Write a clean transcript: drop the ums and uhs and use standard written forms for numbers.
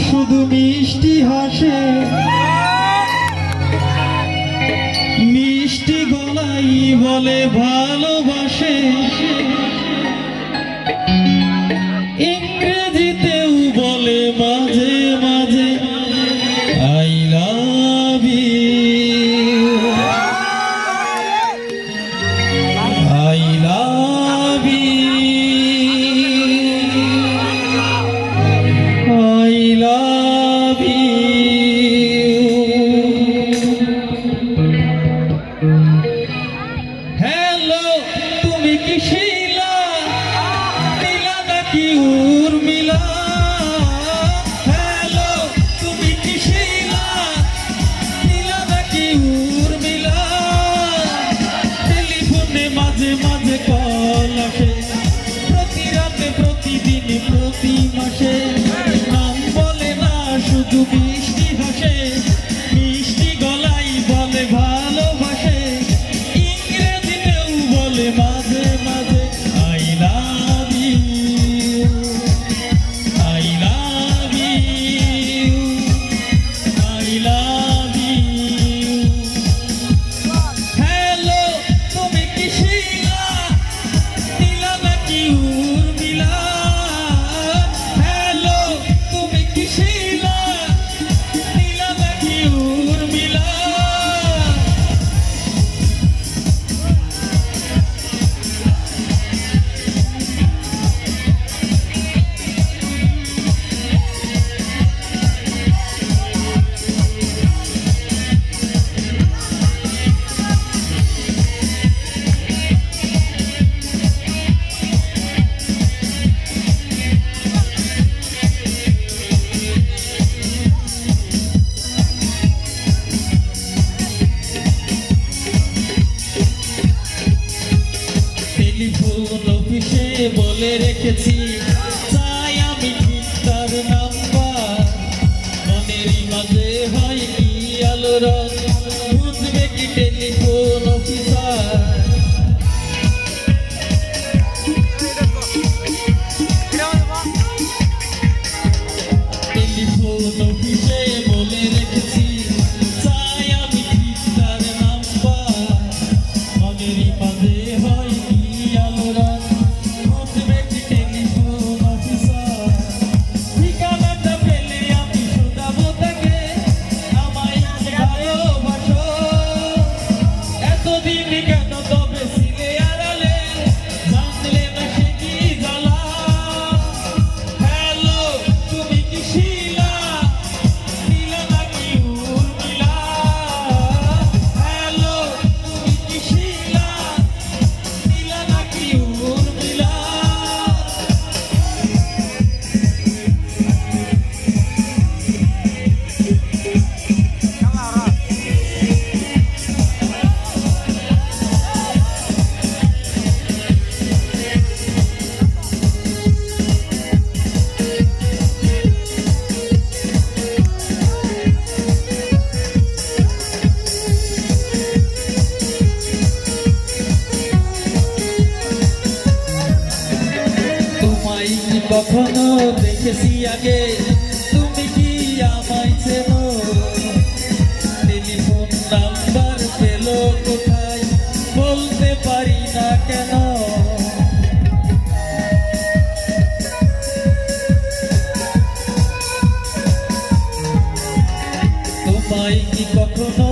শুধু মিষ্টি হাসে, মিষ্টি গলাই বলে ভালোবাসে, ইংরেজিতেও বলে মাঝে মাঝে I love you, I love you, I love you. Hello, তুমি কি শিলা, নীলা নাকি উর্মিলা? হ্যালো, তুমি কি শিলা, নীলা নাকি উর্মিলা? টেলিফোনে মাঝে মাঝে কল আসে, প্রতি রাতে প্রতিদিন প্রতি মাসে। নাম বলে না, শুধু মিষ্টি হাসে, মিষ্টি গলাই বলে ভালোবাসে, ইংরেজিতেও বলে মাঝে মাঝে I love you, I love you, I love you. Hello, তুমি কি শিলা, নীলা নাকি উর্মিলা? হ্যালো, তুমি কি শিলা, নীলা নাকি উর্মিলা? টেলিফোন অফিসে বলে রেখেছি, চাই আমি ঠিক তার নাম্বার। মনেরই মাঝে হয় কি আলোড়ন, বুঝবে কি টেলিফোন অফিসার? টেলিফোন অফিসে বলে রেখেছি, চাই আমি ঠিক তার নাম্বার। মনেরই মাঝে হয় কি আলোড়ন, বুঝবে কি টেলিফোন অফিসার? ঠিকানাটা পেলে আমি শোধাবো তাকে, আমায় ভালোবাসো, এতদিন কেন তবে ছিলে আড়ালে, জানলে না সে কি জ্বালা? হ্যালো, তুমি কি শিলা, নীলা নাকি উর্মিলা? হ্যালো, তুমি কি শিলা, নীলা নাকি উর্মিলা? তোমায় কি কখনো দেখেছি আগে, তুমি কি আমায় চেনো? টেলিফোন নাম্বার পেলো কোথায়, বলতে পারি না কেন? তোমায় কি কখনো